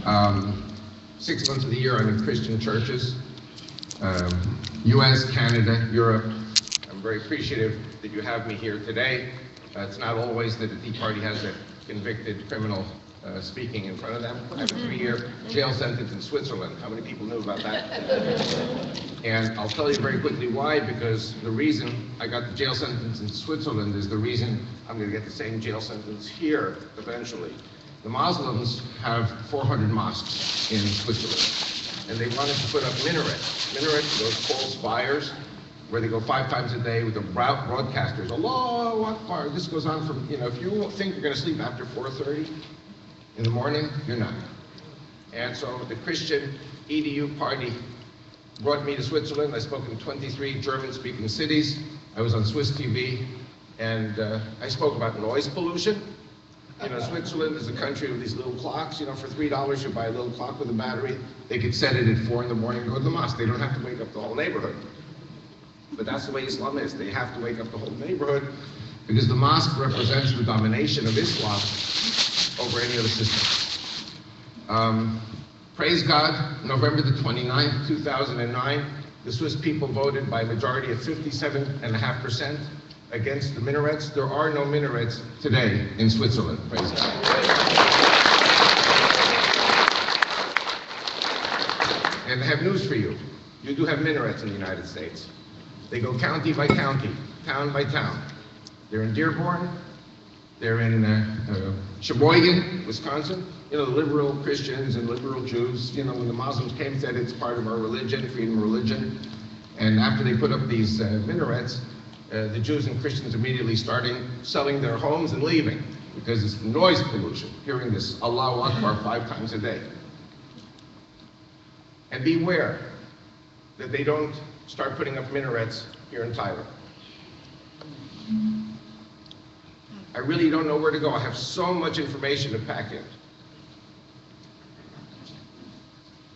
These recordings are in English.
6 months of the year I'm in Christian churches, US, Canada, Europe. I'm very appreciative that you have me here today. It's not always that the Tea Party has a convicted criminal speaking in front of them. I have a 3-year jail sentence in Switzerland. How many people knew about that? And I'll tell you very quickly why, because the reason I got the jail sentence in Switzerland is the reason I'm going to get the same jail sentence here eventually. The Muslims have 400 mosques in Switzerland, and they wanted to put up minarets. Minarets, those false spires, where they go 5 times a day with the broadcasters. Allahu Akbar. This goes on from, if you think you're going to sleep after 4:30 in the morning, you're not. And so the Christian EDU party brought me to Switzerland. I spoke in 23 German-speaking cities. I was on Swiss TV, and I spoke about noise pollution. Switzerland is a country with these little clocks. For $3 you buy a little clock with a battery. They could set it at 4 in the morning and go to the mosque. They don't have to wake up the whole neighborhood. But that's the way Islam is. They have to wake up the whole neighborhood because the mosque represents the domination of Islam over any other system. Praise God, November the 29th, 2009, the Swiss people voted by a majority of 57.5% against the minarets. There are no minarets today in Switzerland, praise God. And I have news for you. You do have minarets in the United States. They go county by county, town by town. They're in Dearborn, they're in Sheboygan, Wisconsin. The liberal Christians and liberal Jews, when the Muslims came, said it's part of our religion, freedom of religion. And after they put up these minarets, the Jews and Christians immediately starting selling their homes and leaving because it's noise pollution, hearing this Allahu Akbar 5 times a day. And beware that they don't start putting up minarets here in Thailand. I really don't know where to go. I have so much information to pack in.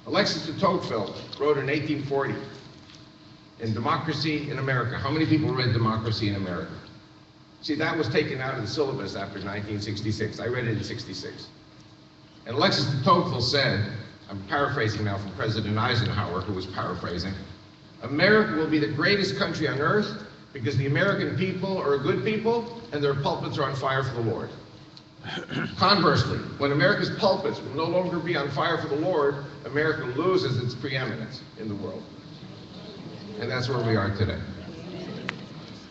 Alexis de Tocqueville wrote in 1840, in Democracy in America. How many people read Democracy in America? See, that was taken out of the syllabus after 1966. I read it in 66. And Alexis de Tocqueville said, I'm paraphrasing now from President Eisenhower, who was paraphrasing, America will be the greatest country on earth because the American people are good people and their pulpits are on fire for the Lord. Conversely, when America's pulpits will no longer be on fire for the Lord, America loses its preeminence in the world. And that's where we are today.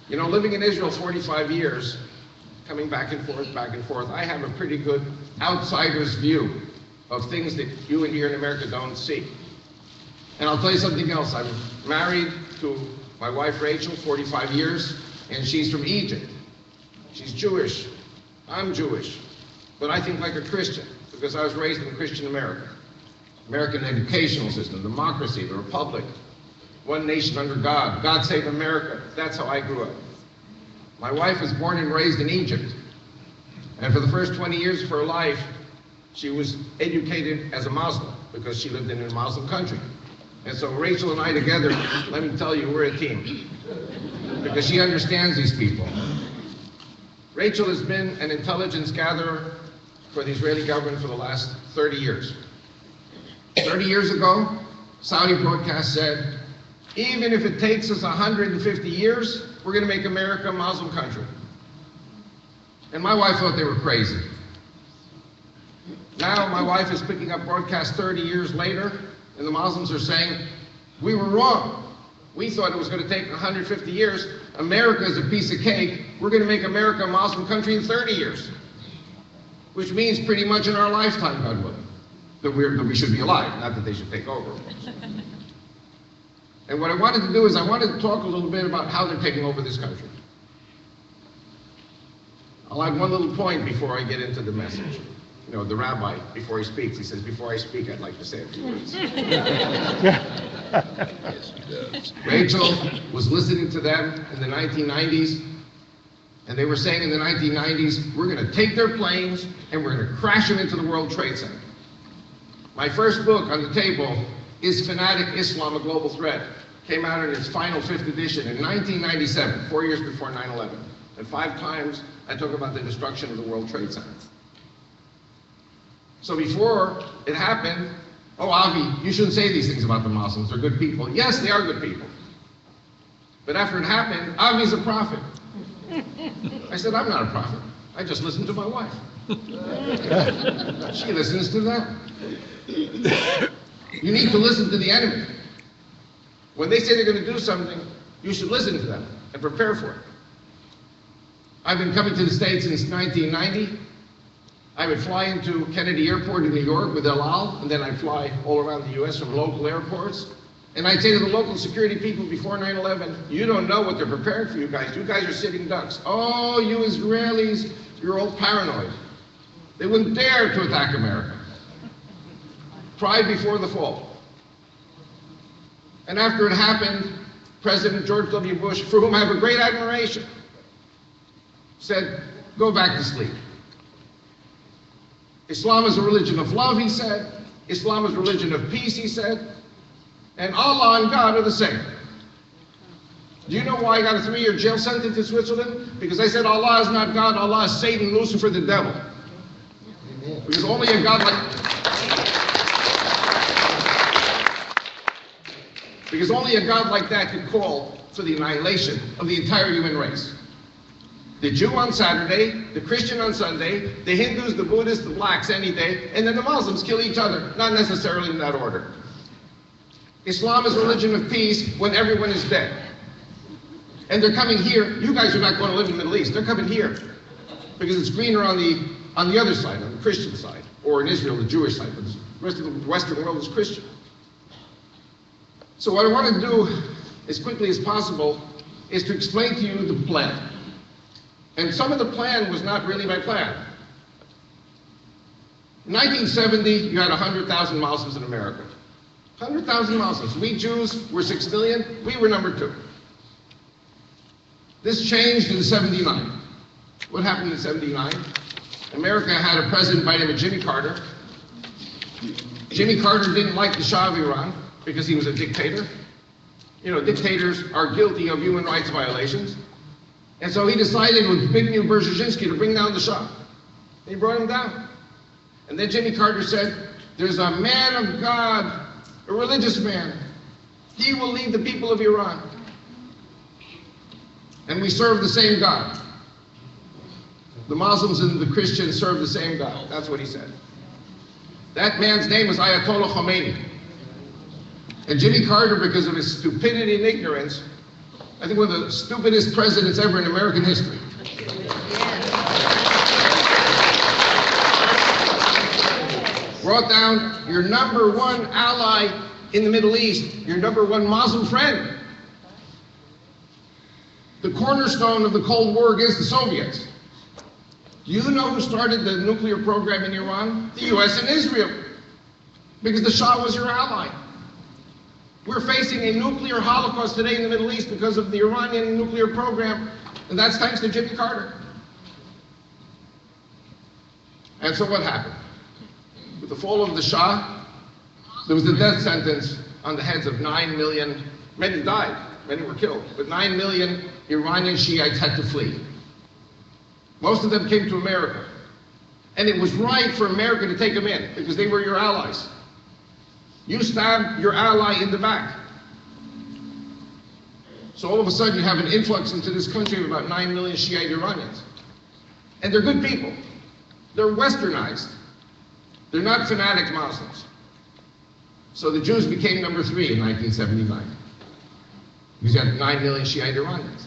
Living in Israel 45 years, coming back and forth, I have a pretty good outsider's view of things that you and here in America don't see. And I'll tell you something else. I'm married to my wife Rachel, 45 years, and she's from Egypt. She's Jewish. I'm Jewish. But I think like a Christian because I was raised in Christian America. American educational system, democracy, the republic. One nation under God. God save America. That's how I grew up. My wife was born and raised in Egypt. And for the first 20 years of her life, she was educated as a Muslim because she lived in a Muslim country. And so Rachel and I together, let me tell you, we're a team. Because she understands these people. Rachel has been an intelligence gatherer for the Israeli government for the last 30 years. 30 years ago, Saudi broadcast said, even if it takes us 150 years, we're going to make America a Muslim country. And my wife thought they were crazy. Now my wife is picking up broadcasts 30 years later, and the Muslims are saying, we were wrong. We thought it was going to take 150 years. America is a piece of cake. We're going to make America a Muslim country in 30 years. Which means pretty much in our lifetime, God willing, that we should be alive, not that they should take over. And what I wanted to do is I wanted to talk a little bit about how they're taking over this country. I'll add one little point before I get into the message. The rabbi, before he speaks, he says, before I speak, I'd like to say a few words. Yes, he does. Rachel was listening to them in the 1990s, and they were saying in the 1990s, we're going to take their planes and we're going to crash them into the World Trade Center. My first book on the table is Fanatic Islam, A Global Threat. Came out in its final 5th edition in 1997, 4 years before 9/11. And 5 times I talk about the destruction of the World Trade Center. So before it happened, oh, Avi, you shouldn't say these things about the Muslims. They're good people. Yes, they are good people. But after it happened, Avi's a prophet. I said, I'm not a prophet. I just listen to my wife. She listens to them. You need to listen to the enemy. When they say they're going to do something, you should listen to them and prepare for it. I've been coming to the States since 1990. I would fly into Kennedy Airport in New York with El Al, and then I'd fly all around the U.S. from local airports. And I'd say to the local security people before 9/11, you don't know what they're preparing for you guys. You guys are sitting ducks. Oh, you Israelis, you're all paranoid. They wouldn't dare to attack America. Pride before the fall. And after it happened, President George W. Bush, for whom I have a great admiration, said, go back to sleep. Islam is a religion of love, he said. Islam is a religion of peace, he said. And Allah and God are the same. Do you know why I got a 3-year jail sentence in Switzerland? Because I said Allah is not God, Allah is Satan, Lucifer, the devil. Because only a God like... Because only a God like that could call for the annihilation of the entire human race. The Jew on Saturday, the Christian on Sunday, the Hindus, the Buddhists, the blacks any day, and then the Muslims kill each other, not necessarily in that order. Islam is a religion of peace when everyone is dead. And they're coming here. You guys are not going to live in the Middle East. They're coming here because it's greener on the other side, on the Christian side, or in Israel, the Jewish side, but the rest of the Western world is Christian. So what I want to do, as quickly as possible, is to explain to you the plan. And some of the plan was not really my plan. In 1970, you had 100,000 Muslims in America. 100,000 Muslims. We Jews were 6 million. We were number 2. This changed in 79. What happened in 79? America had a president by the name of Jimmy Carter. Jimmy Carter didn't like the Shah of Iran because he was a dictator. You know, dictators are guilty of human rights violations. And so he decided with Zbigniew Brzezinski to bring down the Shah. He brought him down. And then Jimmy Carter said, there's a man of God, a religious man. He will lead the people of Iran. And we serve the same God. The Muslims and the Christians serve the same God. That's what he said. That man's name was Ayatollah Khomeini. And Jimmy Carter, because of his stupidity and ignorance, I think one of the stupidest presidents ever in American history. Brought down your number 1 ally in the Middle East, your number 1 Muslim friend. The cornerstone of the Cold War against the Soviets. Do you know who started the nuclear program in Iran? The US and Israel. Because the Shah was your ally. We're facing a nuclear holocaust today in the Middle East because of the Iranian nuclear program, and that's thanks to Jimmy Carter. And so what happened? With the fall of the Shah, there was a death sentence on the heads of 9 million, many died, many were killed, but 9 million Iranian Shiites had to flee. Most of them came to America. And it was right for America to take them in, because they were your allies. You stabbed your ally in the back. So all of a sudden you have an influx into this country of about 9 million Shiite Iranians. And they're good people. They're westernized. They're not fanatic Muslims. So the Jews became number 3 in 1979. Because you had 9 million Shiite Iranians.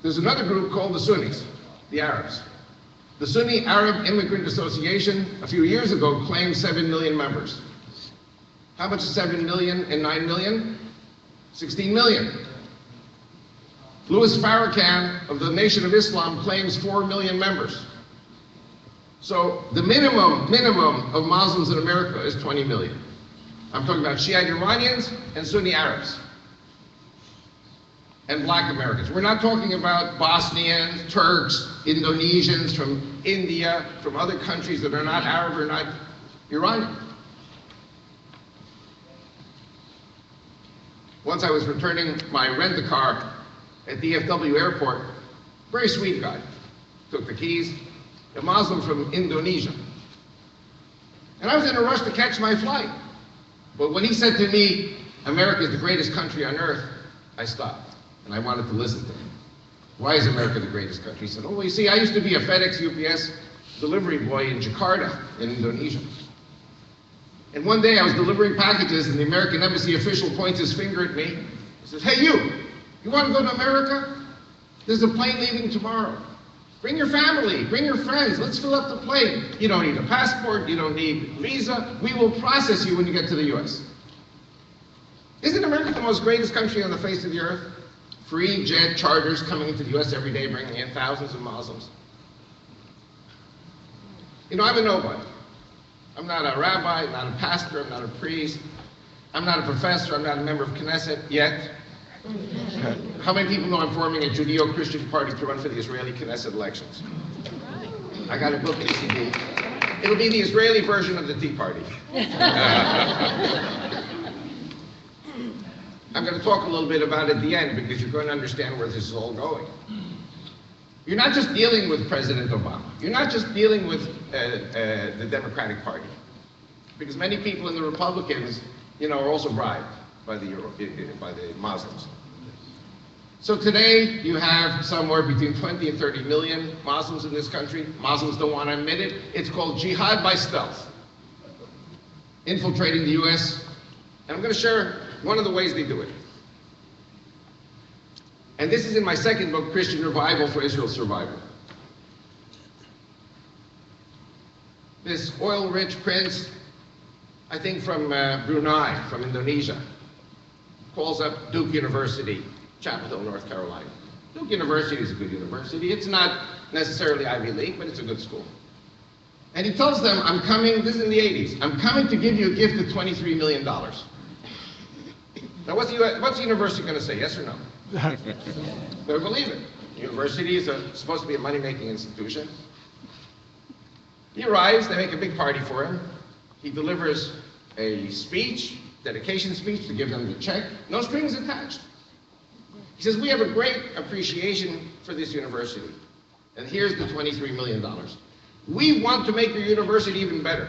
There's another group called the Sunnis, the Arabs. The Sunni Arab Immigrant Association, a few years ago, claimed 7 million members. How much is 7 million and 9 million? 16 million. Louis Farrakhan of the Nation of Islam claims 4 million members. So the minimum of Muslims in America is 20 million. I'm talking about Shiite Iranians and Sunni Arabs. And black Americans. We're not talking about Bosnians, Turks, Indonesians from India, from other countries that are not Arab or not Iranian. Once I was returning my rent-a-car at the DFW airport, very sweet guy. Took the keys, a Muslim from Indonesia. And I was in a rush to catch my flight. But when he said to me, America is the greatest country on earth, I stopped, and I wanted to listen to him. Why is America the greatest country? He said, oh, well, you see, I used to be a FedEx UPS delivery boy in Jakarta, in Indonesia. And one day I was delivering packages, and the American embassy official points his finger at me. He says, hey, you want to go to America? There's a plane leaving tomorrow. Bring your family, bring your friends, let's fill up the plane. You don't need a passport, you don't need visa. We will process you when you get to the US. Isn't America the most greatest country on the face of the earth? Free jet charters coming into the US every day, bringing in thousands of Muslims. You know, I'm a nobody. I'm not a rabbi, I'm not a pastor, I'm not a priest. I'm not a professor, I'm not a member of Knesset yet. How many people know I'm forming a Judeo-Christian party to run for the Israeli Knesset elections? I got a book at ECB. It'll be the Israeli version of the Tea Party. I'm going to talk a little bit about it at the end because you're going to understand where this is all going. You're not just dealing with President Obama. You're not just dealing with the Democratic Party. Because many people in the Republicans, you know, are also bribed by the Muslims. So today, you have somewhere between 20 and 30 million Muslims in this country. Muslims don't want to admit it. It's called jihad by stealth. Infiltrating the US. And I'm going to share one of the ways they do it. And this is in my second book, Christian Revival for Israel's Survival. This oil-rich prince, I think from Brunei, from Indonesia, calls up Duke University, Chapel Hill, North Carolina. Duke University is a good university. It's not necessarily Ivy League, but it's a good school. And he tells them, I'm coming, this is in the 80s, I'm coming to give you a gift of $23 million. Now what's the university going to say, yes or no? Better believe it. The university is supposed to be a money-making institution. He arrives, they make a big party for him. He delivers a speech, dedication speech to give them the check, no strings attached. He says, we have a great appreciation for this university. And here's the $23 million. We want to make your university even better.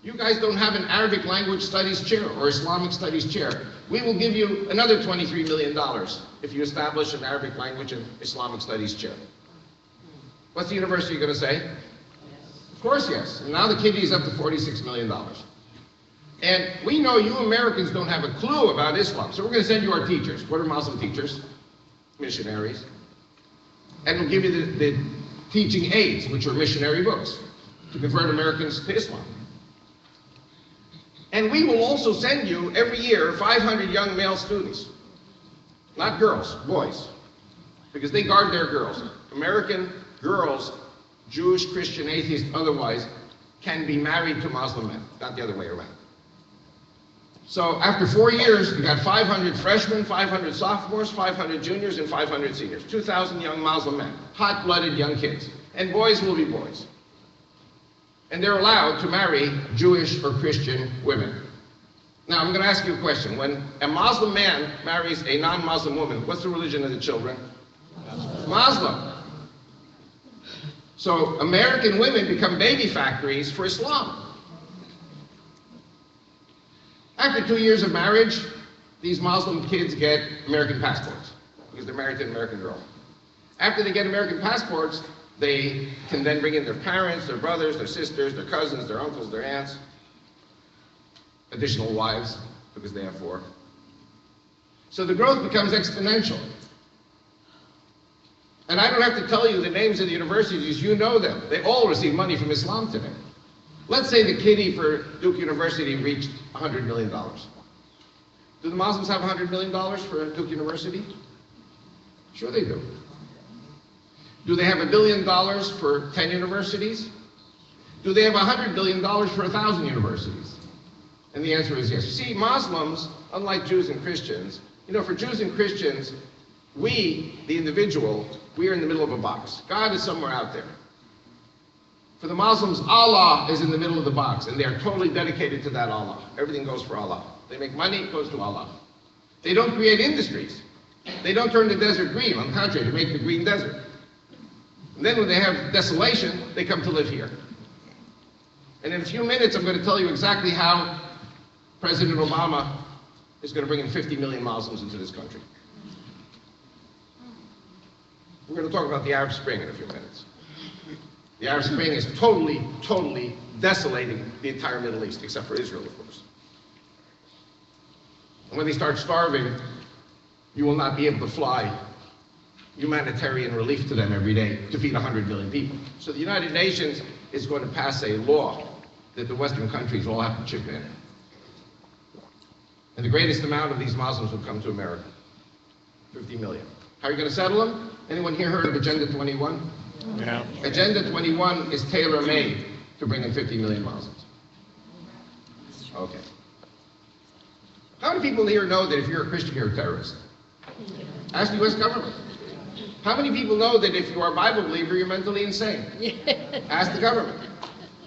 You guys don't have an Arabic language studies chair or Islamic studies chair. We will give you another $23 million if you establish an Arabic language and Islamic studies chair. What's the university going to say? Yes. Of course, yes. And now the kitty is up to $46 million. And we know you Americans don't have a clue about Islam, so we're going to send you our teachers. What are Muslim teachers? Missionaries. And we'll give you the teaching aids, which are missionary books, to convert Americans to Islam. And we will also send you, every year, 500 young male students. Not girls, boys. Because they guard their girls. American girls, Jewish, Christian, atheist, otherwise, can be married to Muslim men, not the other way around. So after 4 years, you got 500 freshmen, 500 sophomores, 500 juniors, and 500 seniors. 2,000 young Muslim men, hot-blooded young kids. And boys will be boys. And they're allowed to marry Jewish or Christian women. Now, I'm going to ask you a question. When a Muslim man marries a non-Muslim woman, what's the religion of the children? Muslim. So American women become baby factories for Islam. After 2 years of marriage, these Muslim kids get American passports because they're married to an American girl. After they get American passports, they can then bring in their parents, their brothers, their sisters, their cousins, their uncles, their aunts, additional wives, because they have 4. So the growth becomes exponential. And I don't have to tell you the names of the universities, you know them. They all receive money from Islam today. Let's say the kitty for Duke University reached $100 million. Do the Muslims have $100 million for Duke University? Sure they do. Do they have $1 billion for 10 universities? Do they have $100 billion for 1,000 universities? And the answer is yes. You see, Muslims, unlike Jews and Christians, you know, for Jews and Christians, we, the individual, we are in the middle of a box. God is somewhere out there. For the Muslims, Allah is in the middle of the box, and they are totally dedicated to that Allah. Everything goes for Allah. They make money, it goes to Allah. They don't create industries. They don't turn the desert green. On the contrary, they make the green desert. And then when they have desolation, they come to live here. And in a few minutes, I'm going to tell you exactly how President Obama is going to bring in 50 million Muslims into this country. We're going to talk about the Arab Spring in a few minutes. The Arab Spring is totally desolating the entire Middle East, except for Israel, of course. And when they start starving, you will not be able to fly humanitarian relief to them every day to feed 100 million people. So the United Nations is going to pass a law that the Western countries all have to chip in. And the greatest amount of these Muslims will come to America, 50 million. How are you going to settle them? Anyone here heard of Agenda 21? Yeah. Agenda 21 is tailor-made to bring in 50 million Muslims. Okay. How many people here know that if you're a Christian, you're a terrorist? Ask the U.S. government. How many people know that if you are a Bible believer, you're mentally insane? Ask the government.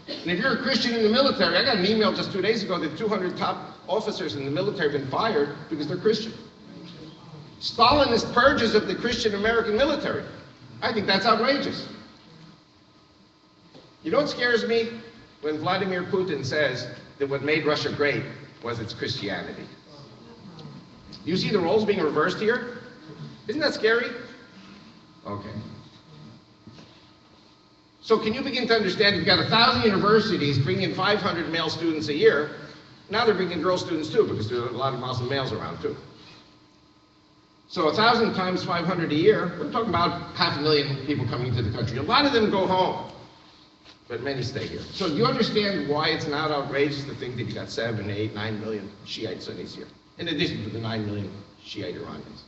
And if you're a Christian in the military, I got an email just 2 days ago that 200 top officers in the military have been fired because they're Christian. Stalinist purges of the Christian American military. I think that's outrageous. You know what scares me? When Vladimir Putin says that what made Russia great was its Christianity. Do you see the roles being reversed here? Isn't that scary? Okay. So can you begin to understand, you've got 1,000 universities bringing in 500 male students a year. Now they're bringing girl students too, because there are a lot of Muslim males around too. So 1,000 times 500 a year, we're talking about 500,000 people coming into the country. A lot of them go home, but many stay here. So do you understand why it's not outrageous to think that you got 7, 8, 9 million Shiite Sunnis here, in addition to the 9 million Shiite Iranians?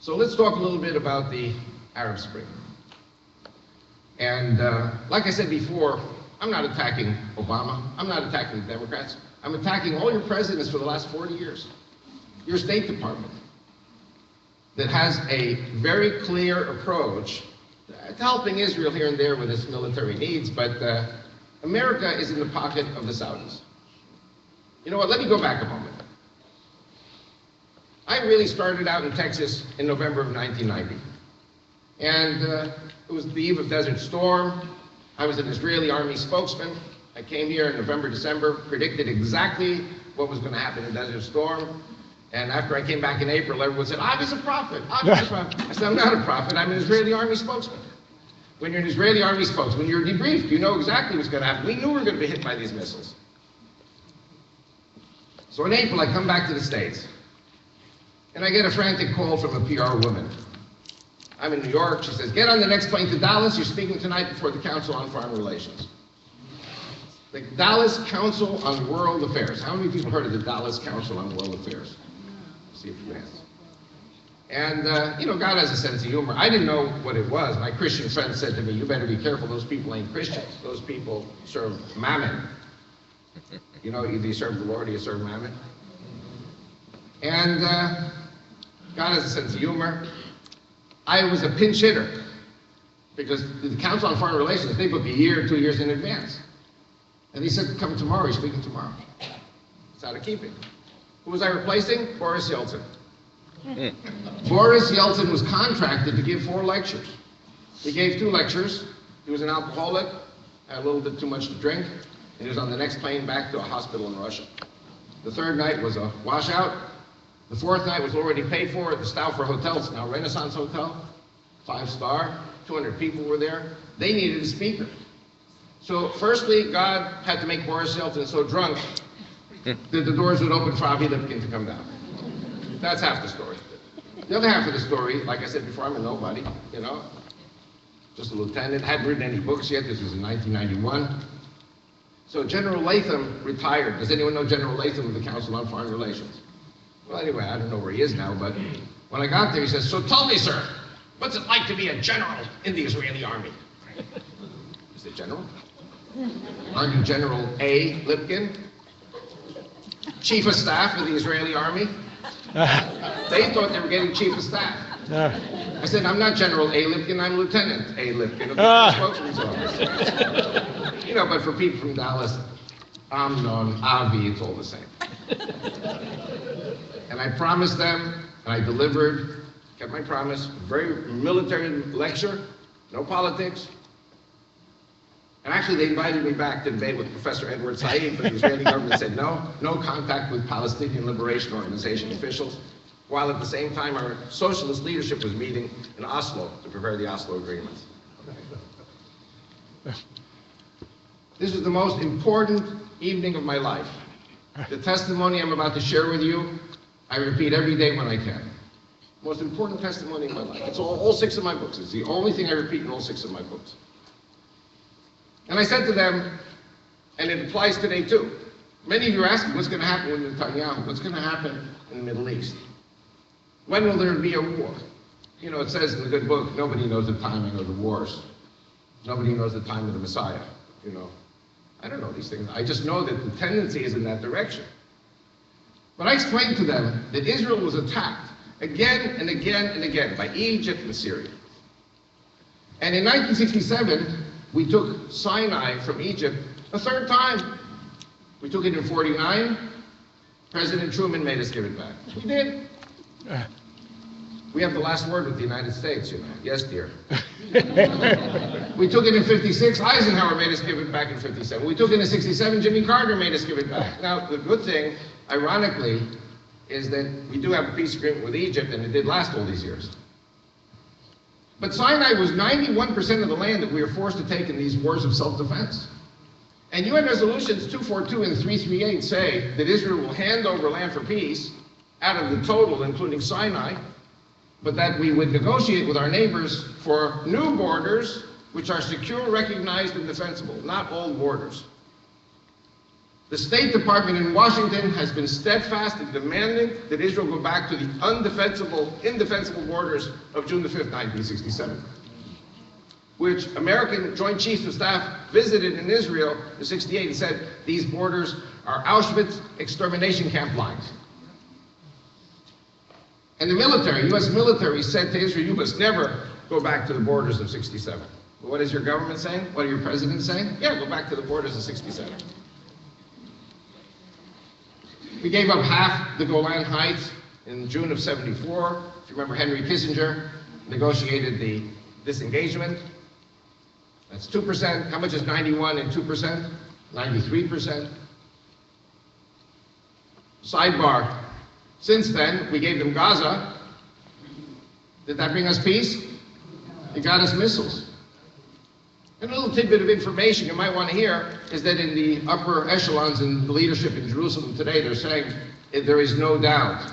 So let's talk a little bit about the Arab Spring. And like I said before, I'm not attacking Obama. I'm not attacking the Democrats. I'm attacking all your presidents for the last 40 years. Your State Department that has a very clear approach to helping Israel here and there with its military needs, but America is in the pocket of the Saudis. You know what, let me go back a moment. I really started out in Texas in November of 1990. And it was the eve of Desert Storm. I was an Israeli army spokesman. I came here in November, December, predicted exactly what was going to happen in Desert Storm. And after I came back in April, everyone said, Avi's a prophet, Avi's a prophet. I said, I'm not a prophet, I'm an Israeli army spokesman. When you're an Israeli army spokesman, you're debriefed, you know exactly what's going to happen. We knew we were going to be hit by these missiles. So in April, I come back to the States. And I get a frantic call from a PR woman. I'm in New York. She says, get on the next plane to Dallas. You're speaking tonight before the Council on Foreign Relations. The Dallas Council on World Affairs. How many people heard of the Dallas Council on World Affairs? See a few hands. And, you know, God has a sense of humor. I didn't know what it was. My Christian friend said to me, you better be careful. Those people ain't Christians. Those people serve Mammon. You know, either you serve the Lord or you serve Mammon. And God has a sense of humor. I was a pinch hitter because the Council on Foreign Relations, they book a year, 2 years in advance. And he said, come tomorrow, he's speaking tomorrow. It's out of keeping. Who was I replacing? Boris Yeltsin. Boris Yeltsin was contracted to give 4 lectures. He gave 2 lectures. He was an alcoholic, had a little bit too much to drink, and he was on the next plane back to a hospital in Russia. The 3rd night was a washout. The 4th night was already paid for at the Stauffer Hotel. It's now Renaissance Hotel, 5-star, 200 people were there. They needed a speaker. So firstly, God had to make Boris Yeltsin so drunk that the doors would open for Avi Lipkin to come down. That's half the story. The other half of the story, like I said before, I'm a nobody, you know, just a lieutenant, hadn't written any books yet. This was in 1991. So General Latham retired. Does anyone know General Latham of the Council on Foreign Relations? Well, anyway, I don't know where he is now, but when I got there, he says, so tell me, sir, what's it like to be a general in the Israeli army? I said, General? Aren't you General A. Lipkin? Chief of Staff of the Israeli army? They thought they were getting Chief of Staff. I said, I'm not General A. Lipkin, I'm Lieutenant A. Lipkin of the spokesman's office. You know, but for people from Dallas, Amnon, Avi, it's all the same. And I promised them And I delivered, kept my promise, a very military lecture, no politics. And actually, they invited me back to debate with Professor Edward Said, but the Israeli government said no contact with Palestinian Liberation Organization officials, while at the same time our socialist leadership was meeting in Oslo to prepare the Oslo agreements. This is the most important evening of my life. The testimony I'm about to share with you, I repeat every day when I can. Most important testimony of my life. It's all 6 of my books. It's the only thing I repeat in all 6 of my books. And I said to them, and it applies today too, many of you are asking what's going to happen with Netanyahu, what's going to happen in the Middle East? When will there be a war? You know, it says in the good book, nobody knows the timing of the wars. Nobody knows the time of the Messiah, you know. I don't know these things. I just know that the tendency is in that direction. But I explained to them that Israel was attacked again and again and again by Egypt and Syria. And in 1967, we took Sinai from Egypt a 3rd time. We took it in 49. President Truman made us give it back. We did. We have the last word with the United States, you know. Yes, dear. We took it in 56. Eisenhower made us give it back in 57. We took it in 67. Jimmy Carter made us give it back. Now, the good thing, ironically, is that we do have a peace agreement with Egypt, and it did last all these years. But Sinai was 91% of the land that we were forced to take in these wars of self-defense. And UN resolutions 242 and 338 say that Israel will hand over land for peace out of the total, including Sinai, but that we would negotiate with our neighbors for new borders which are secure, recognized, and defensible, not old borders. The State Department in Washington has been steadfast in demanding that Israel go back to the indefensible borders of June the 5th, 1967, which American Joint Chiefs of Staff visited in Israel in 68 and said, these borders are Auschwitz extermination camp lines. And the military, U.S. military, said to Israel, you must never go back to the borders of 67. Well, what is your government saying? What are your presidents saying? Yeah, go back to the borders of 67. We gave up half the Golan Heights in June of 74. If you remember, Henry Kissinger negotiated the disengagement. That's 2%. How much is 91 and 2%? 93%. Sidebar. Since then, we gave them Gaza. Did that bring us peace? It got us missiles. And a little tidbit of information you might want to hear is that in the upper echelons in the leadership in Jerusalem today, they're saying there is no doubt,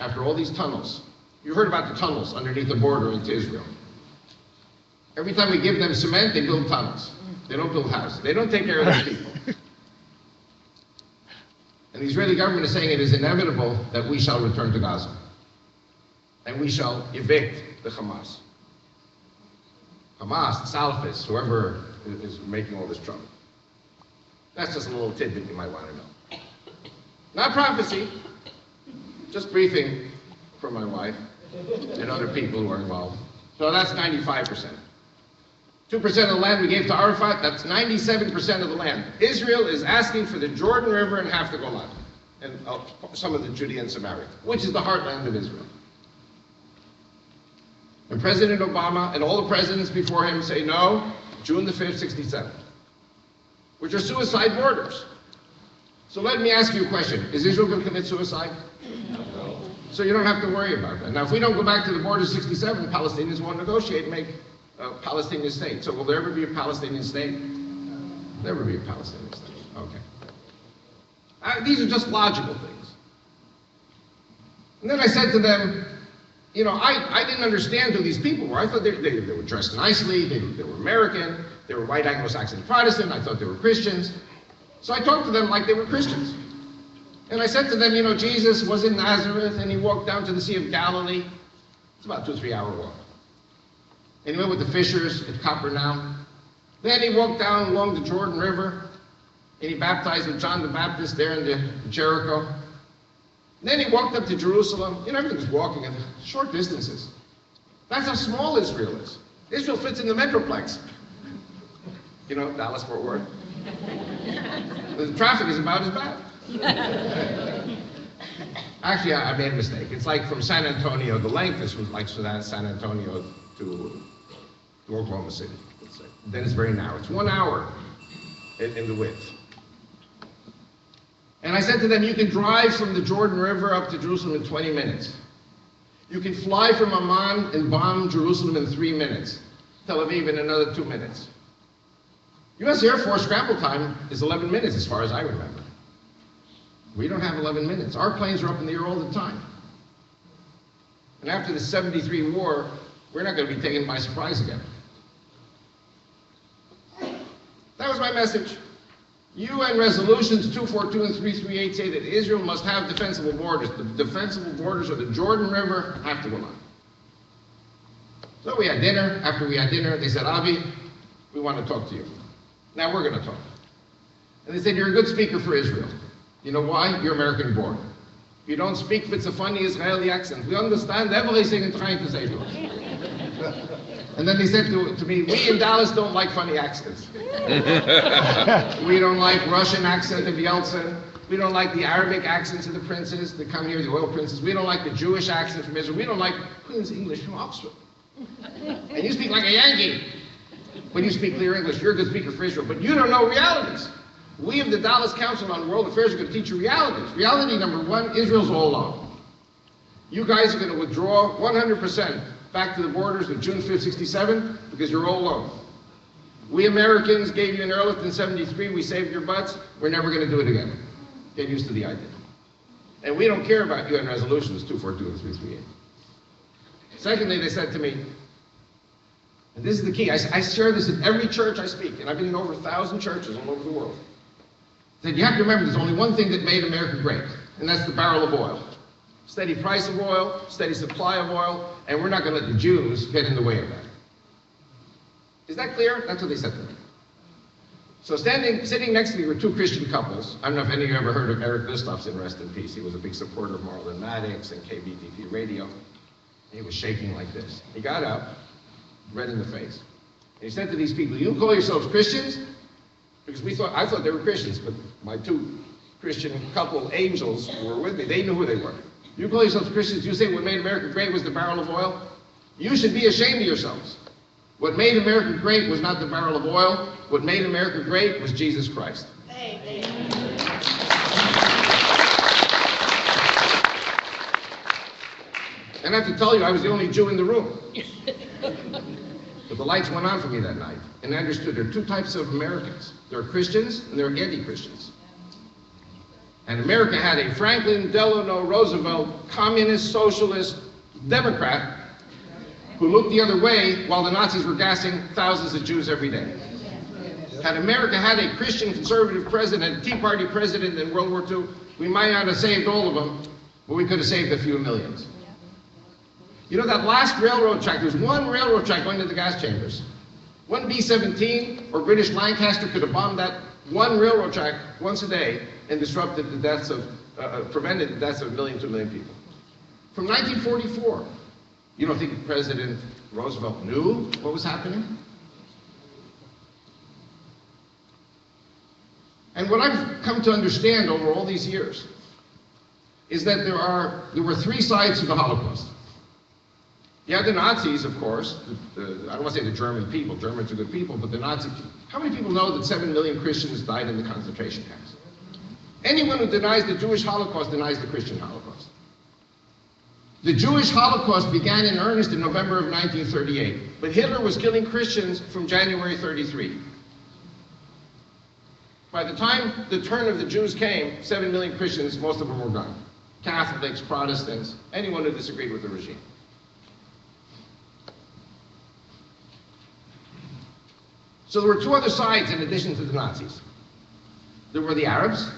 after all these tunnels, you heard about the tunnels underneath the border into Israel. Every time we give them cement, they build tunnels. They don't build houses. They don't take care of their people. And the Israeli government is saying it is inevitable that we shall return to Gaza. And we shall evict the Hamas. Hamas, the Salafists, whoever is making all this trouble. That's just a little tidbit you might want to know. Not prophecy, just briefing from my wife and other people who are involved. So that's 95%. 2% of the land we gave to Arafat, that's 97% of the land. Israel is asking for the Jordan River and half the Golan, and some of the Judea and Samaria, which is the heartland of Israel. And President Obama and all the presidents before him say no, June the 5th, 67, which are suicide borders. So let me ask you a question. Is Israel going to commit suicide? No. So you don't have to worry about that. Now, if we don't go back to the border of 67, Palestinians won't negotiate and make a Palestinian state. So will there ever be a Palestinian state? Never be a Palestinian state. Okay. These are just logical things. And then I said to them, you know, I didn't understand who these people were. I thought they were dressed nicely, they were American, they were white Anglo-Saxon Protestant, I thought they were Christians. So I talked to them like they were Christians. And I said to them, you know, Jesus was in Nazareth and he walked down to the Sea of Galilee. It's about a 2-3 hour walk. And he went with the fishers at Capernaum. Then he walked down along the Jordan River and he baptized with John the Baptist there in Jericho. And then he walked up to Jerusalem. You know, everything's walking in short distances. That's how small Israel is. Israel fits in the Metroplex. You know, Dallas, Fort Worth. The traffic is about as bad. Actually, I made a mistake. It's like from San Antonio, the length is from like San Antonio to Oklahoma City, let's say. Then it's very narrow. It's 1 hour in the width. And I said to them, you can drive from the Jordan River up to Jerusalem in 20 minutes. You can fly from Amman and bomb Jerusalem in 3 minutes. Tel Aviv in another 2 minutes. U.S. Air Force scramble time is 11 minutes as far as I remember. We don't have 11 minutes. Our planes are up in the air all the time. And after the 73 war, we're not going to be taken by surprise again. That was my message. UN resolutions 242 and 338 say that Israel must have defensible borders. The defensible borders of the Jordan River have to go on. So we had dinner. After we had dinner, they said, Avi, we want to talk to you. Now we're going to talk. And they said, you're a good speaker for Israel. You know why? You're American born. You don't speak with a funny Israeli accent. We understand everything you're trying to say to us. And then they said to me, we in Dallas don't like funny accents. We don't like Russian accent of Yeltsin. We don't like the Arabic accents of the princes that come here, the oil princes. We don't like the Jewish accent from Israel. We don't like Queen's English from Oxford. And you speak like a Yankee. When you speak clear English, you're a good speaker for Israel, but you don't know realities. We of the Dallas Council on World Affairs are going to teach you realities. Reality number one, Israel's all alone. You guys are going to withdraw 100% back to the borders of June 5th, 67, because you're all alone. We Americans gave you an airlift in 73, we saved your butts, we're never going to do it again. Get used to the idea. And we don't care about UN resolutions 242 and 338. Secondly, they said to me, and this is the key, I share this in every church I speak, and I've been in over 1,000 churches all over the world. They said, you have to remember there's only one thing that made America great, and that's the barrel of oil. Steady price of oil, steady supply of oil, and we're not going to let the Jews get in the way of that. Is that clear? That's what they said to me. So sitting next to me were two Christian couples. I don't know if any of you ever heard of Eric Gustafson, rest in peace. He was a big supporter of Marlon Maddox and KBTP radio. He was shaking like this. He got up, red in the face. And he said to these people, you call yourselves Christians? Because I thought they were Christians, but my two Christian couple angels who were with me, they knew who they were. You call yourselves Christians, you say what made America great was the barrel of oil? You should be ashamed of yourselves. What made America great was not the barrel of oil. What made America great was Jesus Christ. Amen. And I have to tell you, I was the only Jew in the room. But the lights went on for me that night, and I understood there are two types of Americans. There are Christians, and there are anti-Christians. And America had a Franklin Delano Roosevelt, communist, socialist, Democrat, who looked the other way while the Nazis were gassing thousands of Jews every day. Had America had a Christian conservative president, Tea Party president in World War II, we might not have saved all of them, but we could have saved a few millions. You know that last railroad track, there was one railroad track going to the gas chambers. One B-17 or British Lancaster could have bombed that one railroad track once a day and disrupted the deaths of, prevented the deaths of 1 million to 2 million people. From 1944, you don't think President Roosevelt knew what was happening? And what I've come to understand over all these years is that there were three sides to the Holocaust. You had the Nazis, of course. I don't want to say the German people. Germans are good people, but the Nazis. How many people know that 7 million Christians died in the concentration camps? Anyone who denies the Jewish Holocaust denies the Christian Holocaust. The Jewish Holocaust began in earnest in November of 1938, but Hitler was killing Christians from January 33. By the time the turn of the Jews came, 7 million Christians, most of them were gone. Catholics, Protestants, anyone who disagreed with the regime. So there were two other sides in addition to the Nazis. There were the Arabs.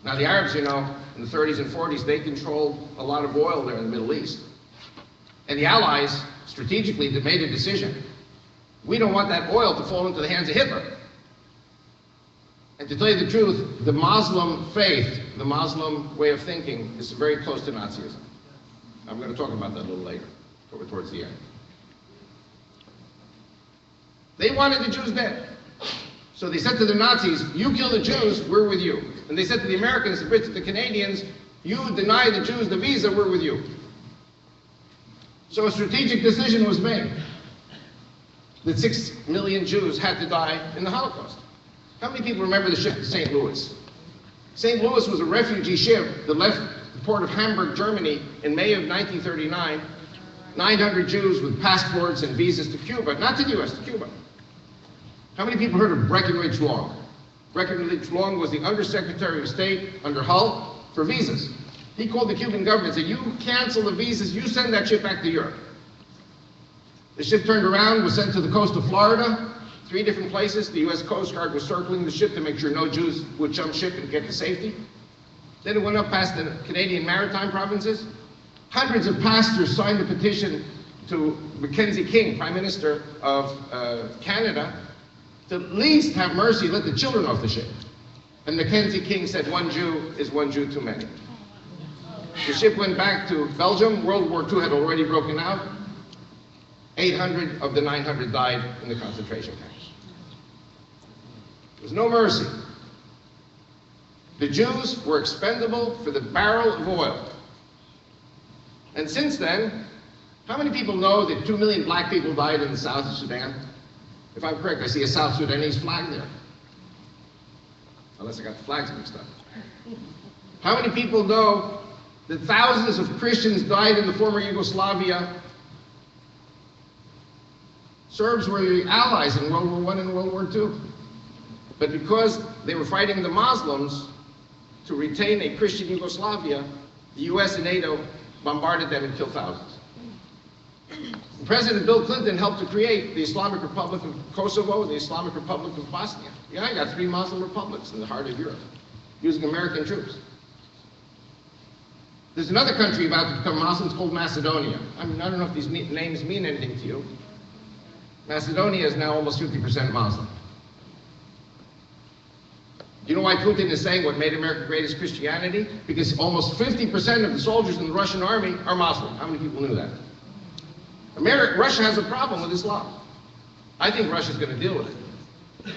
Now the Arabs, you know, in the 30s and 40s, they controlled a lot of oil there in the Middle East. And the Allies, strategically, they made a decision. We don't want that oil to fall into the hands of Hitler. And to tell you the truth, the Muslim faith, the Muslim way of thinking is very close to Nazism. I'm going to talk about that a little later, towards the end. They wanted the Jews dead. So they said to the Nazis, you kill the Jews, we're with you. And they said to the Americans, the Brits, the Canadians, You deny the Jews the visa, we're with you. So a strategic decision was made that 6 million Jews had to die in the Holocaust. How many people remember the ship to St. Louis? St. Louis was a refugee ship that left the port of Hamburg, Germany in May of 1939. 900 Jews with passports and visas to Cuba, not to the US, to Cuba. How many people heard of Breckinridge Long? Breckinridge Long was the Undersecretary of State under Hull for visas. He called the Cuban government and said, you cancel the visas, you send that ship back to Europe. The ship turned around, was sent to the coast of Florida, 3 different places. The US Coast Guard was circling the ship to make sure no Jews would jump ship and get to safety. Then it went up past the Canadian Maritime provinces. Hundreds of pastors signed a petition to Mackenzie King, Prime Minister of Canada, to at least have mercy, let the children off the ship. And Mackenzie King said 1 Jew is 1 Jew too many. The ship went back to Belgium. World War II had already broken out. 800 of the 900 died in the concentration camps. There was no mercy. The Jews were expendable for the barrel of oil. And since then, how many people know that 2 million black people died in the South of Sudan? If I'm correct, I see a South Sudanese flag there. Unless I got the flags mixed up. How many people know that thousands of Christians died in the former Yugoslavia? Serbs were the allies in World War I and World War II. But because they were fighting the Muslims to retain a Christian Yugoslavia, the US and NATO bombarded them and killed thousands. President Bill Clinton helped to create the Islamic Republic of Kosovo, the Islamic Republic of Bosnia. Yeah, I got 3 Muslim republics in the heart of Europe, using American troops. There's another country about to become Muslim, it's called Macedonia. I mean, I don't know if these names mean anything to you. Macedonia is now almost 50% Muslim. Do you know why Putin is saying what made America great is Christianity? Because almost 50% of the soldiers in the Russian army are Muslim. How many people knew that? Russia has a problem with Islam. I think Russia's going to deal with it.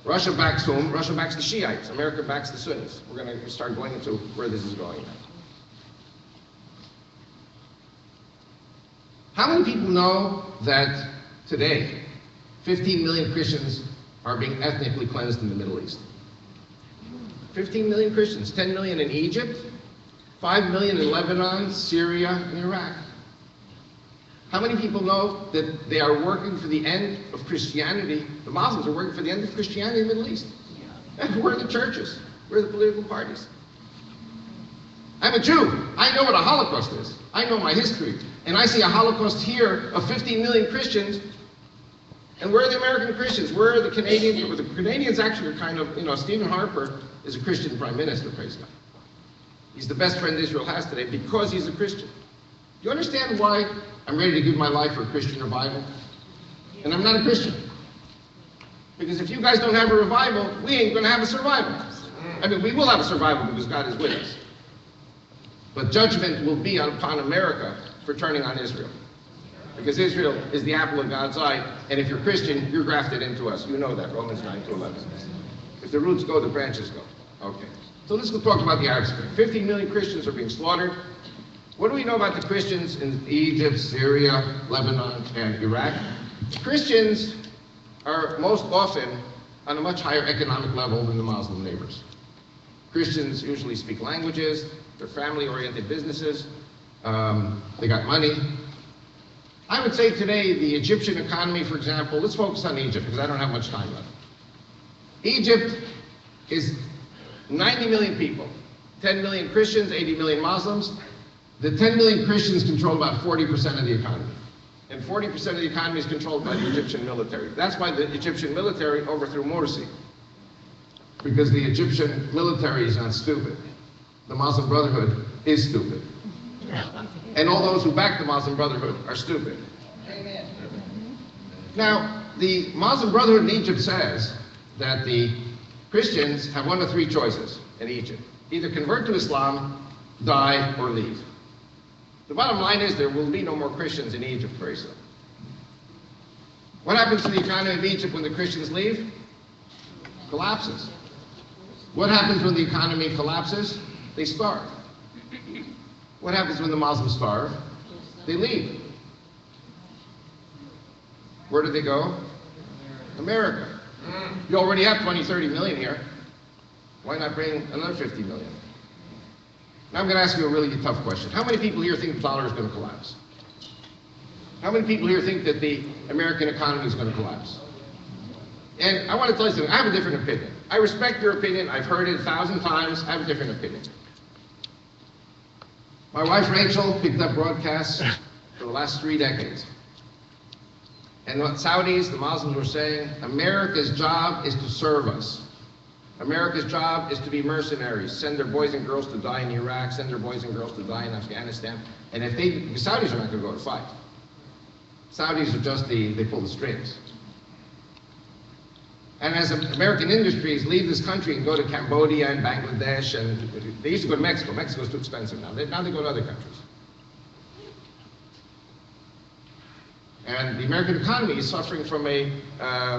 Russia backs whom? Russia backs the Shiites. America backs the Sunnis. We're going to start going into where this is going now. How many people know that today 15 million Christians are being ethnically cleansed in the Middle East? 15 million Christians, 10 million in Egypt, 5 million in Lebanon, Syria, and Iraq. How many people know that they are working for the end of Christianity? The Muslims are working for the end of Christianity in the Middle East. And where are the churches? Where are the political parties? I'm a Jew. I know what a Holocaust is. I know my history. And I see a Holocaust here of 15 million Christians. And where are the American Christians? Where are the Canadians? Well, the Canadians actually are kind of, Stephen Harper is a Christian prime minister, praise God. He's the best friend Israel has today because he's a Christian. Do you understand why I'm ready to give my life for a Christian revival? And I'm not a Christian. Because if you guys don't have a revival, we ain't going to have a survival. I mean, we will have a survival because God is with us. But judgment will be upon America for turning on Israel. Because Israel is the apple of God's eye, and if you're Christian, you're grafted into us. You know that, Romans 9-11. If the roots go, the branches go. Okay. So let's go talk about the Arab Spring. 15 million Christians are being slaughtered. What do we know about the Christians in Egypt, Syria, Lebanon, and Iraq? Christians are most often on a much higher economic level than the Muslim neighbors. Christians usually speak languages, they're family-oriented businesses, they got money. I would say today the Egyptian economy, for example, let's focus on Egypt because I don't have much time left. Egypt is 90 million people, 10 million Christians, 80 million Muslims. The 10 million Christians control about 40% of the economy. And 40% of the economy is controlled by the Egyptian military. That's why the Egyptian military overthrew Morsi. Because the Egyptian military is not stupid. The Muslim Brotherhood is stupid. And all those who back the Muslim Brotherhood are stupid. Amen. Now, the Muslim Brotherhood in Egypt says that the Christians have 1 of 3 choices in Egypt. Either convert to Islam, die, or leave. The bottom line is there will be no more Christians in Egypt very soon. What happens to the economy of Egypt when the Christians leave? Collapses. What happens when the economy collapses? They starve. What happens when the Muslims starve? They leave. Where do they go? America. You already have 20, 30 million here. Why not bring another 50 million? Now I'm going to ask you a really tough question. How many people here think the dollar is going to collapse? How many people here think that the American economy is going to collapse? And I want to tell you something. I have a different opinion. I respect your opinion. I've heard it 1,000 times. I have a different opinion. My wife Rachel picked up broadcasts for the last 3 decades. And what Saudis, the Muslims were saying, America's job is to serve us. America's job is to be mercenaries, send their boys and girls to die in Iraq, send their boys and girls to die in Afghanistan. And if the Saudis are not going to go to fight. Saudis are just they pull the strings. And as American industries leave this country and go to Cambodia and Bangladesh, and they used to go to Mexico. Mexico's too expensive now. Now they go to other countries. And the American economy is suffering from a,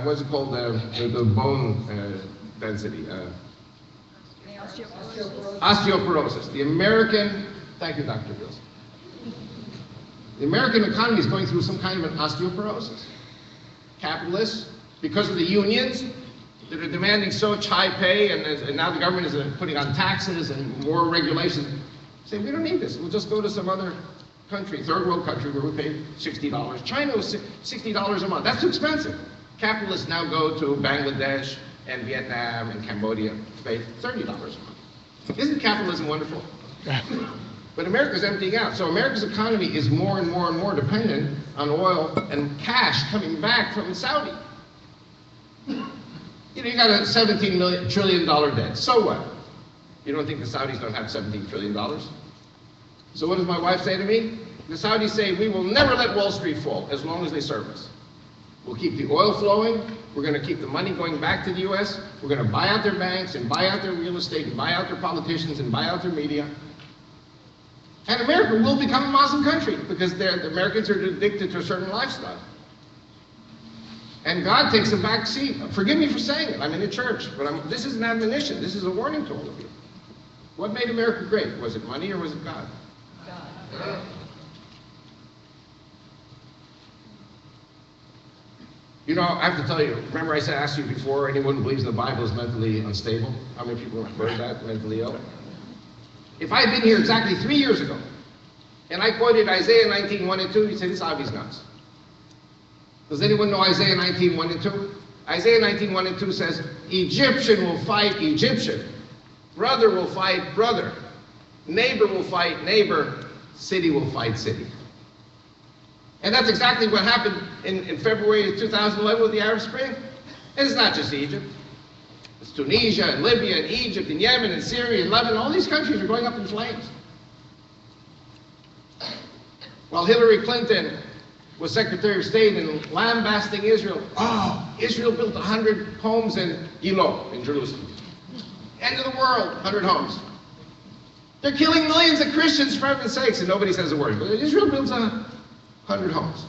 what's it called, the bone density. Osteoporosis. The American, thank you, Dr. Bills. The American economy is going through some kind of an osteoporosis. Capitalists, because of the unions that are demanding such high pay, and now the government is putting on taxes and more regulations, say, we don't need this. We'll just go to some other country, third world country, where we pay $60. China was $60 a month. That's too expensive. Capitalists now go to Bangladesh and Vietnam and Cambodia to pay $30 a month. Isn't capitalism wonderful? But America's emptying out. So America's economy is more and more and more dependent on oil and cash coming back from Saudi. You know, you got a $17 trillion debt. So what? You don't think the Saudis don't have $17 trillion? So what does my wife say to me? The Saudis say, we will never let Wall Street fall as long as they serve us. We'll keep the oil flowing. We're going to keep the money going back to the U.S. We're going to buy out their banks and buy out their real estate and buy out their politicians and buy out their media. And America will become a Muslim country because the Americans are addicted to a certain lifestyle. And God takes a back seat. Forgive me for saying it. I'm in a church, but this is an admonition. This is a warning to all of you. What made America great? Was it money or was it God? God. You know, I have to tell you, remember I asked you before, anyone who believes the Bible is mentally unstable? How many people have heard that, mentally ill? If I had been here exactly 3 years ago, and I quoted Isaiah 19, 1 and 2, you'd say, this Avi's nuts. Does anyone know Isaiah 19, 1 and 2? Isaiah 19, 1 and 2 says, Egyptian will fight Egyptian. Brother will fight brother. Neighbor will fight neighbor. City will fight city. And that's exactly what happened in February of 2011 with the Arab Spring. And it's not just Egypt. It's Tunisia and Libya and Egypt and Yemen and Syria and Lebanon. All these countries are going up in flames. While Hillary Clinton was Secretary of State and lambasting Israel, Israel built 100 homes in Gilo in Jerusalem. End of the world, 100 homes. They're killing millions of Christians, for heaven's sakes, and nobody says a word. But Israel builds 100 homes.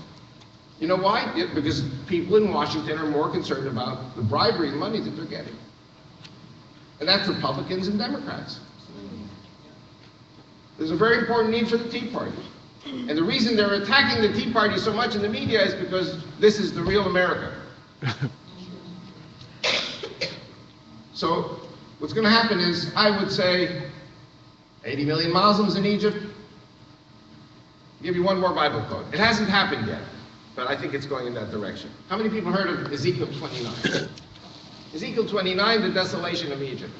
You know why? Because people in Washington are more concerned about the bribery and money that they're getting. And that's Republicans and Democrats. There's a very important need for the Tea Party. And the reason they're attacking the Tea Party so much in the media is because this is the real America. So what's going to happen is, I would say, 80 million Muslims in Egypt. I'll give you one more Bible quote. It hasn't happened yet, but I think it's going in that direction. How many people heard of Ezekiel 29? Ezekiel 29, the desolation of Egypt.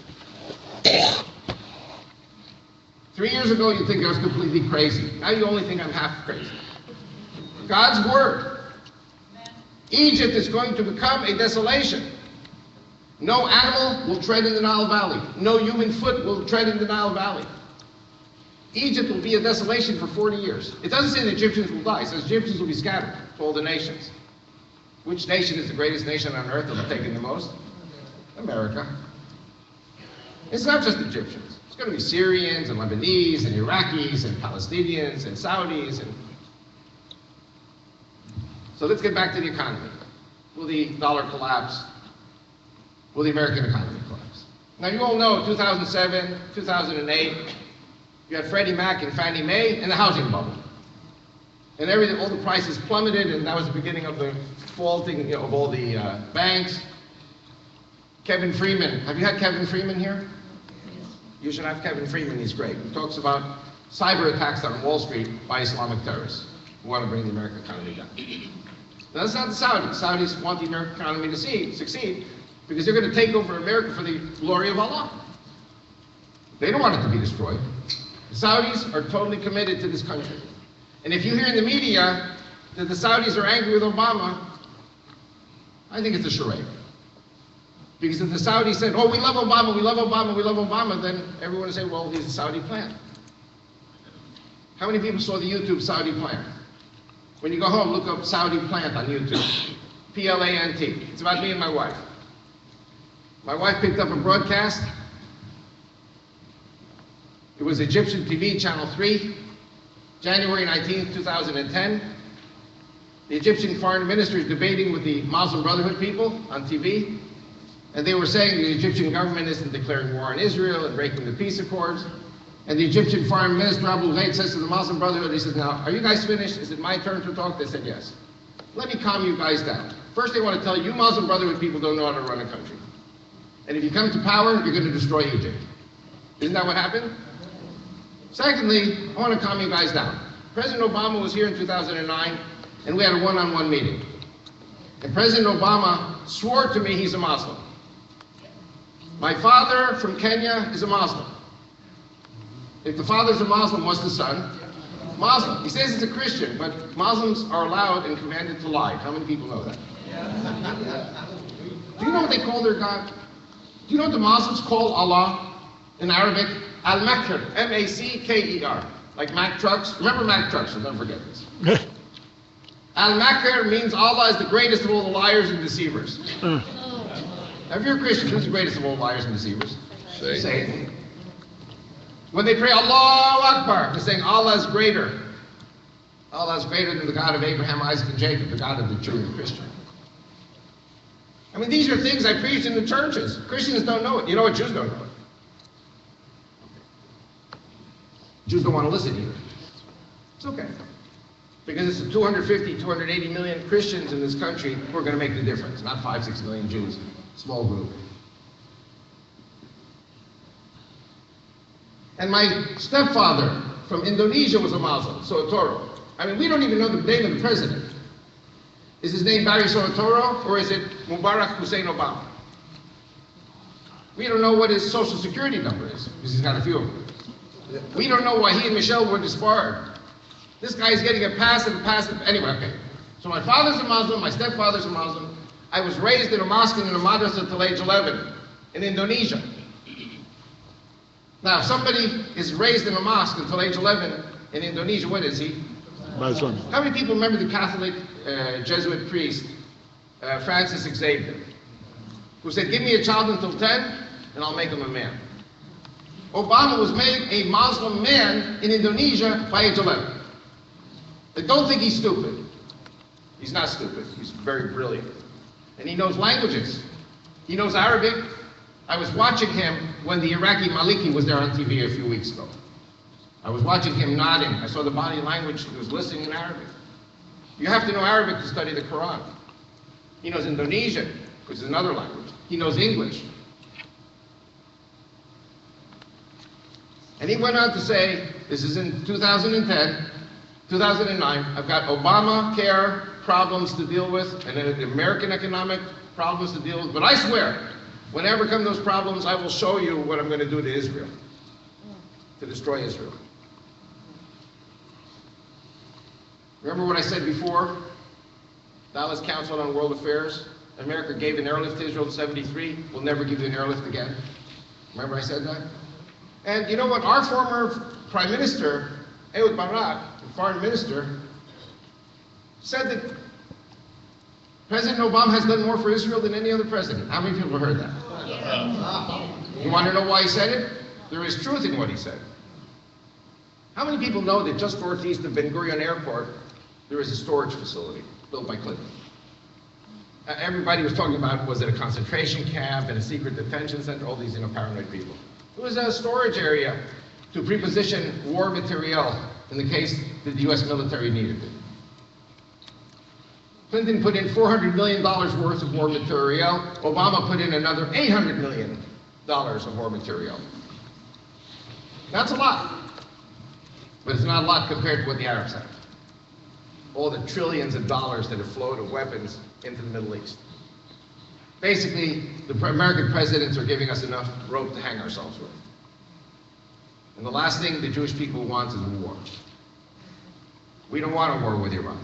3 years ago, you'd think I was completely crazy. Now you only think I'm half crazy. God's word. Egypt is going to become a desolation. No animal will tread in the Nile Valley. No human foot will tread in the Nile Valley. Egypt will be a desolation for 40 years. It doesn't say the Egyptians will die. It says Egyptians will be scattered to all the nations. Which nation is the greatest nation on earth that will take in the most? America. It's not just Egyptians. It's going to be Syrians and Lebanese and Iraqis and Palestinians and Saudis. So let's get back to the economy. Will the dollar collapse? Will the American economy collapse? Now you all know 2007, 2008, you had Freddie Mac and Fannie Mae and the housing bubble. And everything, all the prices plummeted, and that was the beginning of the faulting of all the banks. Kevin Freeman, have you had Kevin Freeman here? You should have Kevin Freeman, he's great. He talks about cyber attacks on Wall Street by Islamic terrorists who want to bring the American economy down. Now that's not the Saudis. Saudis want the American economy to succeed because they're going to take over America for the glory of Allah. They don't want it to be destroyed. The Saudis are totally committed to this country. And if you hear in the media that the Saudis are angry with Obama, I think it's a charade. Because if the Saudis said, oh, we love Obama, we love Obama, we love Obama, then everyone would say, well, he's a Saudi plant. How many people saw the YouTube Saudi plant? When you go home, look up Saudi plant on YouTube. P-L-A-N-T. It's about me and my wife. My wife picked up a broadcast. It was Egyptian TV, Channel 3, January 19, 2010. The Egyptian foreign minister is debating with the Muslim Brotherhood people on TV. And they were saying the Egyptian government isn't declaring war on Israel and breaking the peace accords. And the Egyptian foreign minister, Abu Ghaid, says to the Muslim Brotherhood, he says, now, are you guys finished? Is it my turn to talk? They said, yes. Let me calm you guys down. First, they want to tell you, Muslim Brotherhood people don't know how to run a country. And if you come to power, you're going to destroy Egypt. Isn't that what happened? Secondly, I want to calm you guys down. President Obama was here in 2009, and we had a one-on-one meeting. And President Obama swore to me he's a Muslim. My father from Kenya is a Muslim. If the father's a Muslim, what's the son? Muslim. He says he's a Christian, but Muslims are allowed and commanded to lie. How many people know that? Do you know what they call their God? Do you know what the Muslims call Allah in Arabic? Al-Makr, M-A-C-K-E-R. Like Mack trucks. Remember Mack trucks, so don't forget this. Al-Makr means Allah is the greatest of all the liars and deceivers. Now, if you're a Christian, who's the greatest of all liars and deceivers? Satan. When they pray Allahu Akbar, they're saying Allah is greater. Allah is greater than the God of Abraham, Isaac, and Jacob, the God of the true and Christian. I mean, these are things I preach in the churches. Christians don't know it. You know what? Jews don't know it. Jews don't want to listen either. It's okay. Because it's the 250, 280 million Christians in this country who are going to make the difference, not 5, 6 million Jews. Small group. And my stepfather from Indonesia was a Muslim, Soetoro. I mean, we don't even know the name of the president. Is his name Barry Soetoro, or is it Mubarak Hussein Obama? We don't know what his social security number is, because he's got a few of them. We don't know why he and Michelle were disbarred. This guy is getting a pass and a pass. Anyway, okay. So my father's a Muslim, my stepfather's a Muslim. I was raised in a mosque and in a madrasa till age 11 in Indonesia. Now, if somebody is raised in a mosque until age 11 in Indonesia, what is he? Muslim. How many people remember the Catholic Jesuit priest, Francis Xavier, who said, give me a child until 10 and I'll make him a man? Obama was made a Muslim man in Indonesia by age 11. But don't think he's stupid. He's not stupid. He's very brilliant. And he knows languages. He knows Arabic. I was watching him when the Iraqi Maliki was there on TV a few weeks ago. I was watching him nodding. I saw the body language. He was listening in Arabic. You have to know Arabic to study the Quran. He knows Indonesian, which is another language. He knows English. And he went on to say, this is in 2010, 2009, I've got Obamacare problems to deal with, and then American economic problems to deal with, but I swear, whenever come those problems, I will show you what I'm going to do to Israel, to destroy Israel. Remember what I said before? Dallas Council on World Affairs, America gave an airlift to Israel in '73, we'll never give you an airlift again. Remember I said that? And you know what? Our former Prime Minister, Ehud Barak, the foreign minister, said that President Obama has done more for Israel than any other president. How many people have heard that? You want to know why he said it? There is truth in what he said. How many people know that just northeast of Ben Gurion Airport, there is a storage facility built by Clinton? Everybody was talking about, was it a concentration camp and a secret detention center, all these paranoid people. It was a storage area to preposition war material in the case that the US military needed it. Clinton put in $400 million worth of war material. Obama put in another $800 million of war material. That's a lot, but it's not a lot compared to what the Arabs have. All the trillions of dollars that have flowed of weapons into the Middle East. Basically, the American presidents are giving us enough rope to hang ourselves with. And the last thing the Jewish people want is a war. We don't want a war with Iran.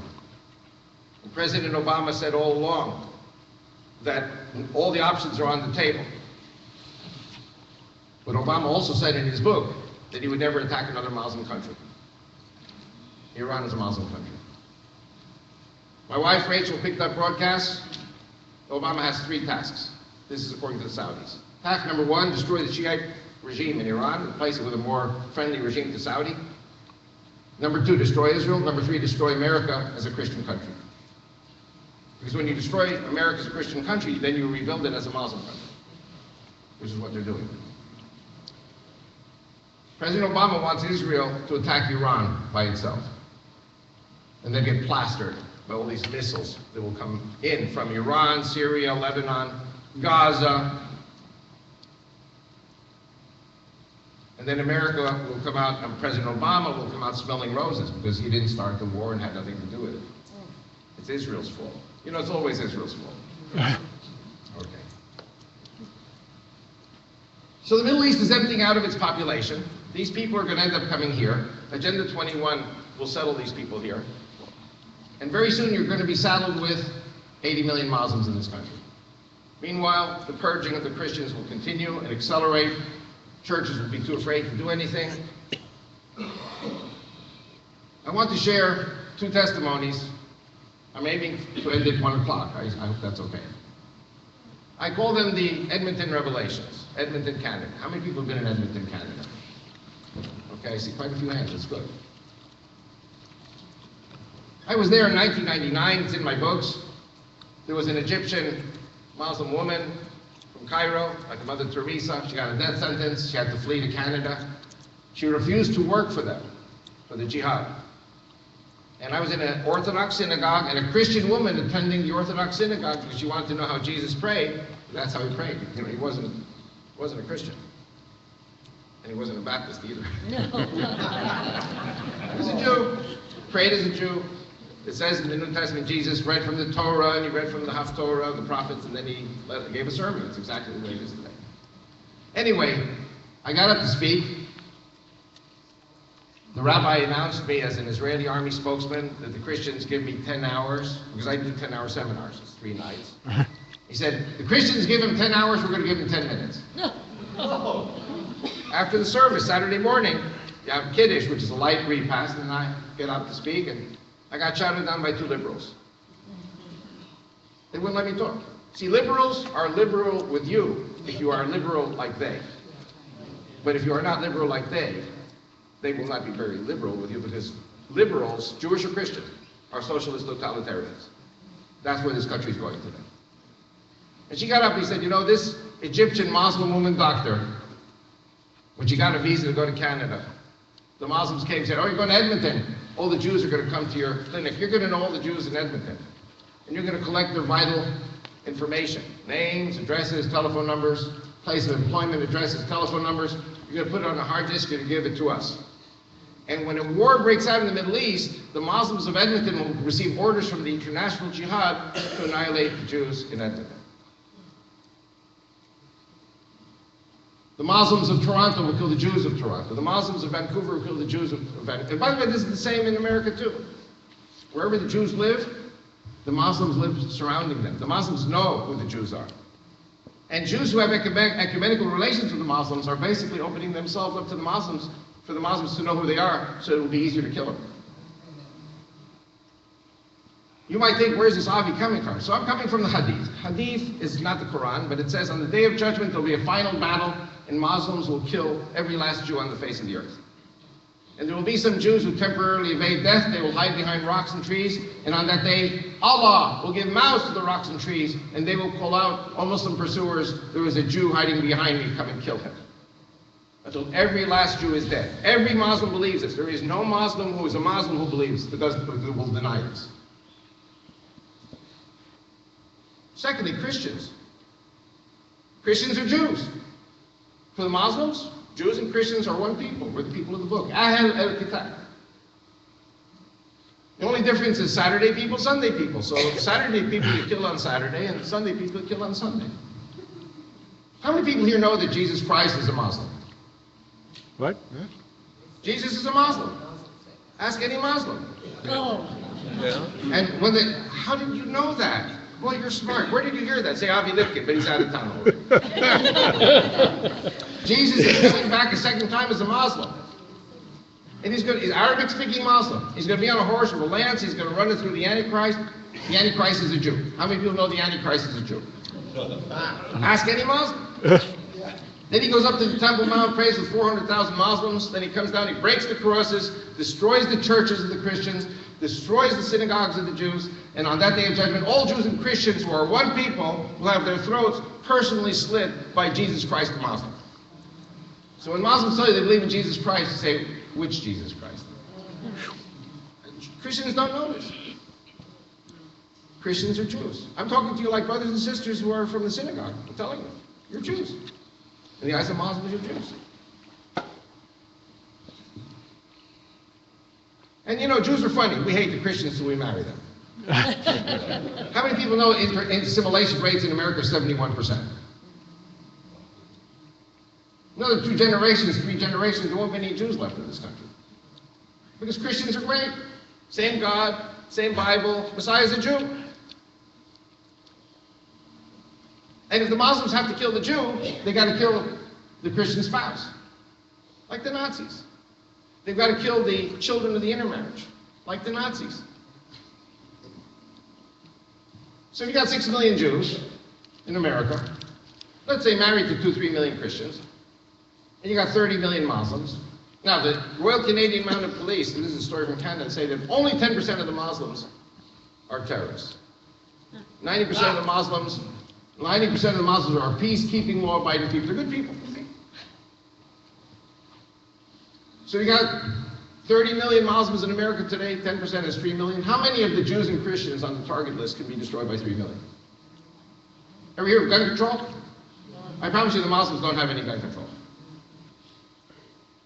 And President Obama said all along that all the options are on the table. But Obama also said in his book that he would never attack another Muslim country. Iran is a Muslim country. My wife Rachel picked up broadcasts. Obama has 3 tasks. This is according to the Saudis. Task number 1, destroy the Shiite regime in Iran, replace it with a more friendly regime to Saudi. Number 2, destroy Israel. Number 3, destroy America as a Christian country. Because when you destroy America as a Christian country, then you rebuild it as a Muslim country, which is what they're doing. President Obama wants Israel to attack Iran by itself, and then get plastered by all these missiles that will come in from Iran, Syria, Lebanon, Gaza. And then America will come out, and President Obama will come out smelling roses because he didn't start the war and had nothing to do with it. It's Israel's fault. You know, it's always Israel's fault. Okay. So the Middle East is emptying out of its population. These people are going to end up coming here. Agenda 21 will settle these people here. And very soon you're going to be saddled with 80 million Muslims in this country. Meanwhile, the purging of the Christians will continue and accelerate. Churches will be too afraid to do anything. I want to share 2 testimonies. I'm aiming to end at 1 o'clock. I hope that's okay. I call them the Edmonton Revelations, Edmonton, Canada. How many people have been in Edmonton, Canada? Okay, I see quite a few hands. That's good. I was there in 1999. It's in my books. There was an Egyptian Muslim woman from Cairo, like Mother Teresa. She got a death sentence. She had to flee to Canada. She refused to work for them, for the jihad. And I was in an Orthodox synagogue, and a Christian woman attending the Orthodox synagogue because she wanted to know how Jesus prayed. That's how he prayed. You know, he wasn't a Christian. And he wasn't a Baptist either. No. He was a Jew. Prayed as a Jew. It says in the New Testament, Jesus read from the Torah, and he read from the Haftorah, the prophets, and then he gave a sermon. It's exactly the way it is today. Anyway, I got up to speak. The rabbi announced me as an Israeli army spokesman that the Christians give me 10 hours, because I do 10-hour seminars, it's 3 nights. He said, the Christians give him 10 hours, we're going to give him 10 minutes. After the service, Saturday morning, you have Kiddush, which is a light repast, and I get up to speak, and I got shouted down by 2 liberals. They wouldn't let me talk. See, liberals are liberal with you if you are liberal like they. But if you are not liberal like they will not be very liberal with you, because liberals, Jewish or Christian, are socialist totalitarians. That's where this country is going today. And she got up and said, you know, this Egyptian Muslim woman doctor, when she got a visa to go to Canada, the Muslims came and said, oh, you're going to Edmonton. All the Jews are going to come to your clinic. You're going to know all the Jews in Edmonton. And you're going to collect their vital information. Names, addresses, telephone numbers, place of employment addresses, telephone numbers. You're going to put it on a hard disk and give it to us. And when a war breaks out in the Middle East, the Muslims of Edmonton will receive orders from the international jihad to annihilate the Jews in Edmonton. The Muslims of Toronto will kill the Jews of Toronto. The Muslims of Vancouver will kill the Jews of Vancouver. And by the way, this is the same in America too. Wherever the Jews live, the Muslims live surrounding them. The Muslims know who the Jews are. And Jews who have ecumenical relations with the Muslims are basically opening themselves up to the Muslims, for the Muslims to know who they are, so it will be easier to kill them. You might think, where's this Avi coming from? So I'm coming from the Hadith. Hadith is not the Quran, but it says on the day of judgment there'll be a final battle, and Muslims will kill every last Jew on the face of the earth. And there will be some Jews who temporarily evade death. They will hide behind rocks and trees. And on that day, Allah will give mouths to the rocks and trees. And they will call out, "O Muslim pursuers, there is a Jew hiding behind me. Come and kill him." Until every last Jew is dead. Every Muslim believes this. There is no Muslim who is a Muslim who believes, because who will deny this. Secondly, Christians. Christians are Jews. For the Muslims, Jews and Christians are one people. We're the people of the book. Ahl al-Kitab. The only difference is Saturday people, Sunday people. So Saturday people get killed on Saturday, and Sunday people get killed on Sunday. How many people here know that Jesus Christ is a Muslim? What? Jesus is a Muslim. Ask any Muslim. Oh. Yeah. And when they, how did you know that? Boy, you're smart. Where did you hear that? Say Avi Lipkin, but he's out of town. Jesus is coming back a second time as a Muslim. And he's Arabic-speaking Muslim. He's going to be on a horse or a lance. He's going to run it through the Antichrist. The Antichrist is a Jew. How many people know the Antichrist is a Jew? Ask any Muslim. Then he goes up to the Temple Mount, prays with 400,000 Muslims. Then he comes down, he breaks the crosses, destroys the churches of the Christians, destroys the synagogues of the Jews, and on that day of judgment, all Jews and Christians who are one people will have their throats personally slit by Jesus Christ the Muslim. So when Muslims tell you they believe in Jesus Christ, you say, which Jesus Christ? Christians don't know this. Christians are Jews. I'm talking to you like brothers and sisters who are from the synagogue. I'm telling you, you're Jews. In the eyes of Muslims, you're Jews. And you know, Jews are funny. We hate the Christians, so we marry them. How many people know assimilation rates in America are 71%? Another 2 generations, 3 generations, there won't be any Jews left in this country. Because Christians are great. Same God, same Bible, Messiah's a Jew. And if the Muslims have to kill the Jew, they got to kill the Christian spouse, like the Nazis. They've got to kill the children of the intermarriage, like the Nazis. So if you got 6 million Jews in America, let's say married to 2-3 million Christians, and you got 30 million Muslims. Now, the Royal Canadian Mounted Police, and this is a story from Canada, say that only 10% of the Muslims are terrorists. 90% of the Muslims, 90% of the Muslims are peacekeeping, law-abiding people. They're good people. So you got 30 million Muslims in America today, 10% is 3 million. How many of the Jews and Christians on the target list can be destroyed by 3 million? Ever hear of gun control? I promise you the Muslims don't have any gun control.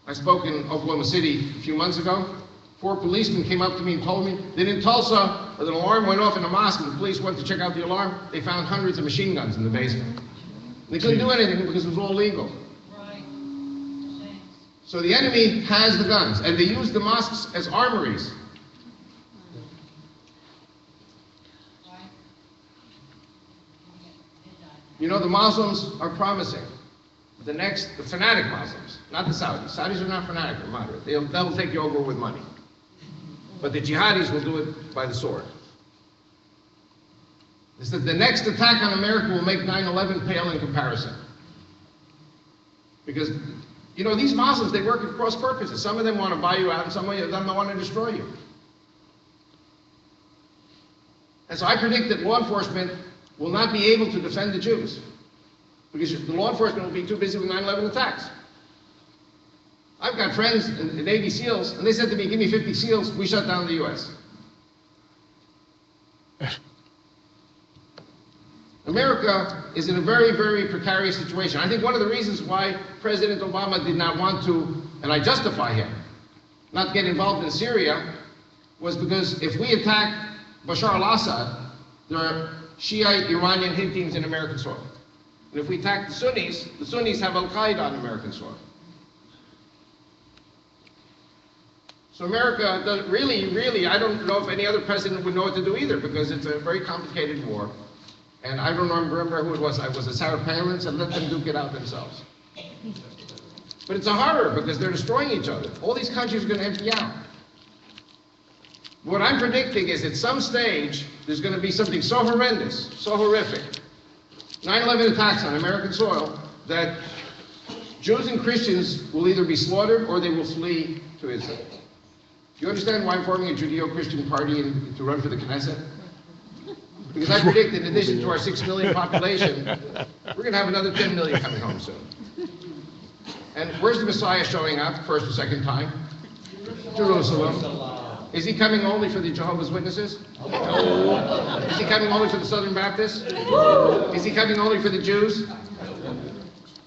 I spoke in Oklahoma City a few months ago. 4 policemen came up to me and told me that in Tulsa, an alarm went off in a mosque and the police went to check out the alarm. They found hundreds of machine guns in the basement. They couldn't do anything because it was all legal. Right. So the enemy has the guns, and they use the mosques as armories. You know, the Muslims are promising the fanatic Muslims, not the Saudis. Saudis are not fanatic, they're moderate. They'll take you over with money. But the jihadis will do it by the sword. It's that the next attack on America will make 9/11 pale in comparison. Because, you know, these Muslims, they work at cross purposes. Some of them want to buy you out, and some of them want to destroy you. And so I predict that law enforcement will not be able to defend the Jews, because the law enforcement will be too busy with 9/11 attacks. I've got friends in Navy SEALs, and they said to me, give me 50 SEALs, we shut down the U.S. America is in a very, very precarious situation. I think one of the reasons why President Obama did not want to, and I justify him, not get involved in Syria, was because if we attack Bashar al-Assad, there are Shiite Iranian hit teams in American soil. And if we attack the Sunnis have al-Qaeda on American soil. So America does really, I don't know if any other president would know what to do either, because it's a very complicated war. And I don't remember who it was. Was it Sarah Palin said, let them duke it out themselves. But it's a horror, because they're destroying each other. All these countries are going to empty out. What I'm predicting is at some stage, there's going to be something so horrendous, so horrific, 9/11 attacks on American soil, that Jews and Christians will either be slaughtered or they will flee to Israel. Do you understand why I'm forming a Judeo-Christian party to run for the Knesset? Because I predict, in addition to our 6 million population, we're going to have another 10 million coming home soon. And where's the Messiah showing up, first or second time? Jerusalem. Is he coming only for the Jehovah's Witnesses? Is he coming only for the Southern Baptists? Is he coming only for the Jews?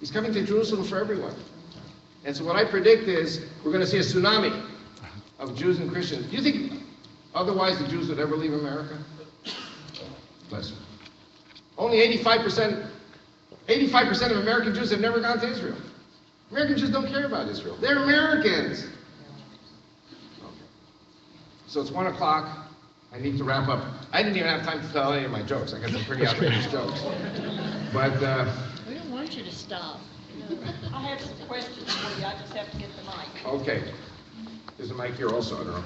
He's coming to Jerusalem for everyone. And so what I predict is we're going to see a tsunami of Jews and Christians. Do you think otherwise the Jews would ever leave America? Bless you. Only 85% of American Jews have never gone to Israel. American Jews don't care about Israel. They're Americans. Okay. So it's 1 o'clock. I need to wrap up. I didn't even have time to tell any of my jokes. I got some pretty outrageous jokes. But We don't want you to stop. I have some questions for you, I just have to get the mic. okay. There's a mic here also, I don't know.